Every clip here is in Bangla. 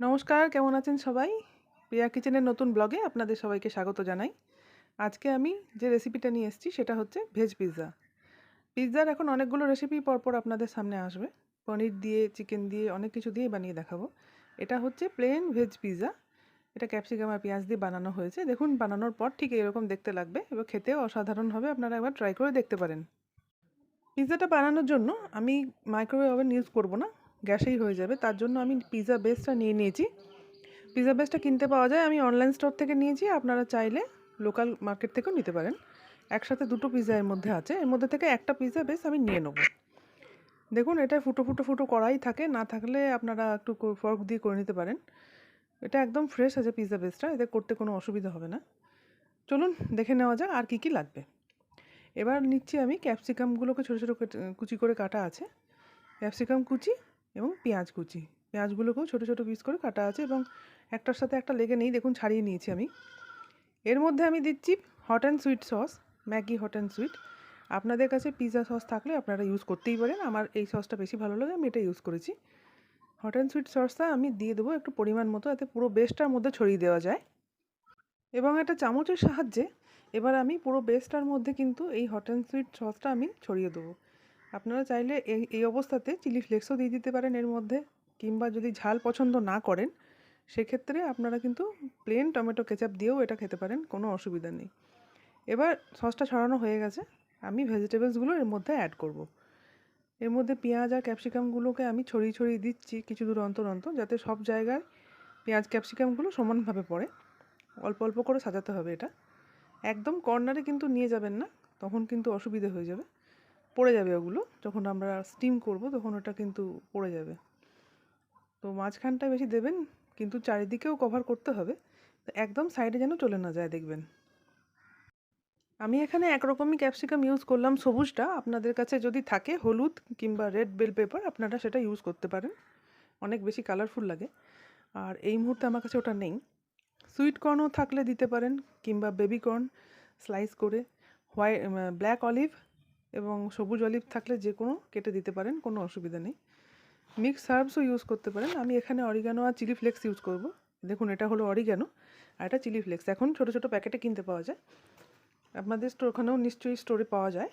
নমস্কার, কেমন আছেন সবাই? প্রিয়া কিচেনের নতুন ব্লগে আপনাদের সবাইকে স্বাগত জানাই। আজকে আমি যে রেসিপিটা নিয়ে এসেছি সেটা হচ্ছে ভেজ পিৎজা। পিৎজার এখন অনেকগুলো রেসিপি পরপর আপনাদের সামনে আসবে। পনির দিয়ে, চিকেন দিয়ে অনেক কিছু দিয়েই বানিয়ে দেখাবো। এটা হচ্ছে প্লেন ভেজ পিৎজা। এটা ক্যাপসিকাম আর পেঁয়াজ দিয়ে বানানো হয়েছে। দেখুন বানানোর পর ঠিক এরকম দেখতে লাগবে এবং খেতেও অসাধারণ হবে। আপনারা একবার ট্রাই করে দেখতে পারেন। পিৎজাটা বানানোর জন্য আমি মাইক্রোওয়েভ ওভেন ইউজ করব না, গ্যাসেই হয়ে যাবে। তার জন্য আমি পিৎজা বেসটা নিয়ে নিয়েছি। পিৎজা বেসটা কিনতে পাওয়া যায়, আমি অনলাইন স্টোর থেকে নিয়েছি, আপনারা চাইলে লোকাল মার্কেট থেকেও নিতে পারেন। একসাথে দুটো পিৎজা এর মধ্যে আছে, এর মধ্যে থেকে একটা পিৎজা বেস আমি নিয়ে নেব। দেখুন এটা ফুটো ফুটো ফুটো কড়াই থাকে, না থাকলে আপনারা একটু ফর্ক দিয়ে করে নিতে পারেন। এটা একদম ফ্রেশ আছে পিৎজা বেসটা, এতে করতে কোনো অসুবিধা হবে না। চলুন দেখে নেওয়া যাক আর কি কি লাগবে। এবার নিচ্ছি আমি ক্যাপসিকামগুলোকে ছোটো ছোটো কুচি করে কাটা আছে, ক্যাপসিকাম কুচি এবং পেঁয়াজ কুচি। পেঁয়াজগুলোকেও ছোটো ছোটো পিস করে কাটা আছে এবং একটার সাথে একটা লেগে নেই, দেখুন ছাড়িয়ে নিয়েছি আমি। এর মধ্যে আমি দিচ্ছি hot and sweet sauce, Maggi hot and sweet. আপনাদের কাছে পিৎজা সস থাকলে আপনারা ইউজ করতেই পারেন, আমার এই সসটা বেশি ভালো লাগে, আমি এটা ইউজ করেছি। হট অ্যান্ড সুইট সসটা আমি দিয়ে দেবো একটু পরিমাণ মতো, যাতে পুরো বেসটার মধ্যে ছড়িয়ে দেওয়া যায়। এবং একটা চামচের সাহায্যে এবার আমি পুরো বেসটার মধ্যে কিন্তু এই হট অ্যান্ড সুইট সসটা আমি ছড়িয়ে দেবো। আপনারা চাইলে এই অবস্থাতে চিলি ফ্লেক্সও দিয়ে দিতে পারেন এর মধ্যে, কিংবা যদি ঝাল পছন্দ না করেন সেক্ষেত্রে আপনারা কিন্তু প্লেন টমেটো কেচাপ দিয়েও এটা খেতে পারেন, কোনো অসুবিধা নেই। এবার সসটা ছড়ানো হয়ে গেছে, আমি ভেজিটেবলসগুলো এর মধ্যে অ্যাড করব। এর মধ্যে পেঁয়াজ আর ক্যাপসিকামগুলোকে আমি ছড়িয়ে ছড়িয়ে দিচ্ছি কিছু দূর অন্তর অন্তর, যাতে সব জায়গায় পেঁয়াজ ক্যাপসিকামগুলো সমানভাবে পড়ে। অল্প অল্প করে সাজাতে হবে এটা, একদম কর্নারে কিন্তু নিয়ে যাবেন না, তখন কিন্তু অসুবিধে হয়ে যাবে, পড়ে যাবে ওগুলো। যখন আমরা স্টিম করব তখন ওটা কিন্তু পড়ে যাবে। তো মাঝখানটা বেশি দেবেন, কিন্তু চারিদিকেও কভার করতে হবে, তো একদম সাইডে যেন চলে না যায় দেখবেন। আমি এখানে একরকমই ক্যাপসিকাম ইউজ করলাম, সবুজটা। আপনাদের কাছে যদি থাকে হলুদ কিংবা রেড বেল পেপার, আপনারা সেটা ইউজ করতে পারেন, অনেক বেশি কালারফুল লাগে। আর এই মুহূর্তে আমার কাছে ওটা নেই। সুইট কর্নও থাকলে দিতে পারেন, কিংবা বেবি কর্ন স্লাইস করে, ব্ল্যাক অলিভ এবং সবুজ অলিভ থাকলে যে কোনো কেটে দিতে পারেন, কোনো অসুবিধা নেই। মিক্স হার্বসও ইউজ করতে পারেন। আমি এখানে অরিগানো আর চিলি ফ্লেক্স ইউজ করব। দেখুন এটা হলো অরিগানো আর এটা চিলি ফ্লেক্স, এখন ছোটো ছোটো প্যাকেটে কিনতে পাওয়া যায়, আপনাদের ওখানেও নিশ্চয়ই স্টোরে পাওয়া যায়।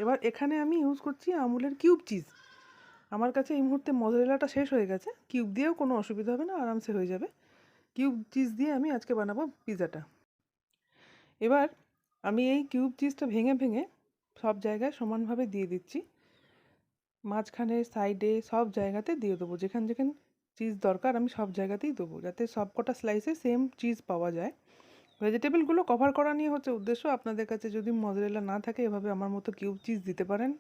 এবার এখানে আমি ইউজ করছি আমুলের কিউব চিজ। আমার কাছে এই মুহূর্তে মজরেলাটা শেষ হয়ে গেছে, কিউব দিয়েও কোনো অসুবিধা হবে না, আরামসে হয়ে যাবে। কিউব চিজ দিয়ে আমি আজকে বানাবো পিৎজাটা। এবার আমি এই কিউব চিজটা ভেঙে ভেঙে সব জায়গায় সমানভাবে দিয়ে দিচ্ছি, মাঝখানে সাইডে সব জায়গাতে দিয়ে দেবো, যেখানে যেখানে চিজ দরকার আমি সব জায়গাতেই দেবো, যাতে সব কটা স্লাইসে সেম চিজ পাওয়া যায়। ভেজিটেবলগুলো কভার করা নিয়ে হচ্ছে উদ্দেশ্য। আপনাদের কাছে যদি মজরেলা না থাকে এভাবে আমার মতো কিউব চিজ দিতে পারেন,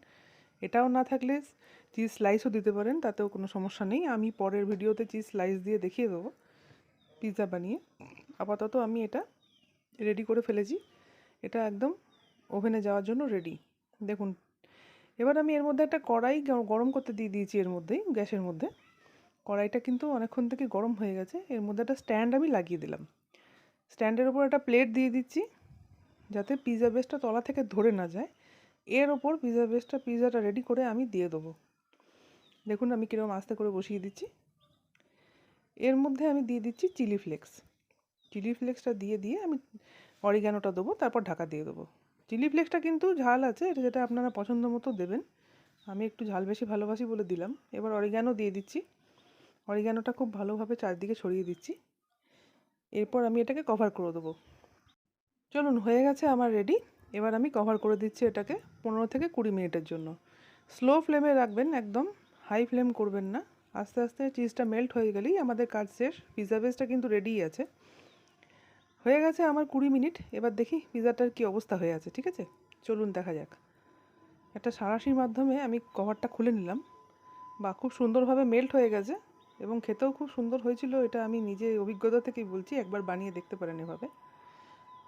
এটাও না থাকলে চিজ স্লাইসও দিতে পারেন, তাতেও কোনো সমস্যা নেই। আমি পরের ভিডিওতে চিজ স্লাইস দিয়ে দেখিয়ে দেবো পিৎজা বানিয়ে। আপাতত আমি এটা রেডি করে ফেলেছি, এটা একদম ওভেনে যাওয়ার জন্য রেডি। দেখুন এবার আমি এর মধ্যে একটা কড়াই গরম করতে দিয়ে দিয়েছি, এর মধ্যেই গ্যাসের মধ্যে। কড়াইটা কিন্তু অনেকক্ষণ থেকে গরম হয়ে গেছে, এর মধ্যে একটা স্ট্যান্ড আমি লাগিয়ে দিলাম। স্ট্যান্ডের ওপর একটা প্লেট দিয়ে দিচ্ছি, যাতে পিৎজা বেসটা তলা থেকে ধরে না যায়। এর ওপর পিৎজাটা রেডি করে আমি দিয়ে দেবো। দেখুন আমি কীরকম আস্তে করে বসিয়ে দিচ্ছি। এর মধ্যে আমি দিয়ে দিচ্ছি চিলি ফ্লেক্স। চিলি ফ্লেক্সটা দিয়ে দিয়ে আমি অরিগ্যানোটা দেবো, তারপর ঢাকা দিয়ে দেবো। চিলি ফ্লেক্সটা কিন্তু ঝাল আছে, এটা যেটা আপনারা পছন্দ মতো দেবেন, আমি একটু ঝাল বেশি ভালোবাসি বলে দিলাম। এবার অরিগ্যানো দিয়ে দিচ্ছি, অরিগ্যানোটা খুব ভালোভাবে চারদিকে ছড়িয়ে দিচ্ছি। এরপর আমি এটাকে কভার করে দেবো। চলুন হয়ে গেছে আমার রেডি। এবার আমি কভার করে দিচ্ছি এটাকে 15 থেকে 20 মিনিটের জন্য। স্লো ফ্লেমে রাখবেন, একদম হাই ফ্লেম করবেন না। আস্তে আস্তে চিজটা মেল্ট হয়ে গেলেই আমাদের কাজ শেষ। পিৎজা বেসটা কিন্তু রেডিই আছে। হয়ে গেছে আমার 20 মিনিট। এবার দেখি পিৎজাটার কী অবস্থা হয়ে আছে, ঠিক আছে? চলুন দেখা যাক। একটা সাঁড়াশির মাধ্যমে আমি কভারটা খুলে নিলাম। বা খুব সুন্দরভাবে মেল্ট হয়ে গেছে এবং খেতেও খুব সুন্দর হয়েছিল, এটা আমি নিজে অভিজ্ঞতা থেকেই বলছি, একবার বানিয়ে দেখতে পারেন এভাবে।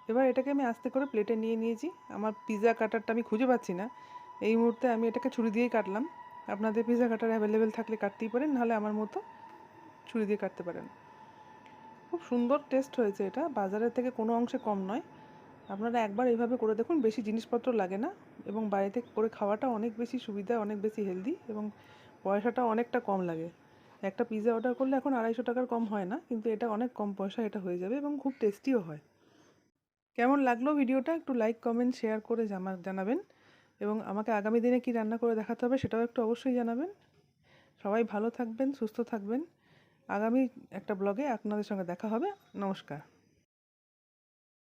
এবার এটাকে আমি আস্তে করে প্লেটে নিয়ে নিয়েছি। আমার পিৎজা কাটারটা আমি খুঁজে পাচ্ছি না, এই মুহূর্তে আমি এটাকে ছুরি দিয়েই কাটলাম। আপনাদের পিৎজা কাটার অ্যাভেলেবেল থাকলে কাটতেই পারেন, নাহলে আমার মতো ছুরি দিয়ে কাটতে পারেন। খুব সুন্দর টেস্ট হয়েছে এটা, বাজারের থেকে কোনো অংশে কম নয়। আপনারা একবার এইভাবে করে দেখুন, বেশি জিনিসপত্র লাগে না এবং বাড়িতে করে খাওয়াটা অনেক বেশি সুবিধা, অনেক বেশি হেলদি এবং পয়সাটাও অনেকটা কম লাগে। একটা পিৎজা অর্ডার করলে এখন 250 টাকার কম হয় না, কিন্তু এটা অনেক কম পয়সা এটা হয়ে যাবে এবং খুব টেস্টিও হয়। কেমন লাগলো ভিডিওটা একটু লাইক কমেন্ট শেয়ার করে জানাবেন, এবং আমাকে আগামী দিনে কি রান্না করে দেখাতে হবে সেটাও একটু অবশ্যই জানাবেন। সবাই ভালো থাকবেন, সুস্থ থাকবেন। আগামী একটা ব্লগে আপনাদের সঙ্গে দেখা হবে। নমস্কার।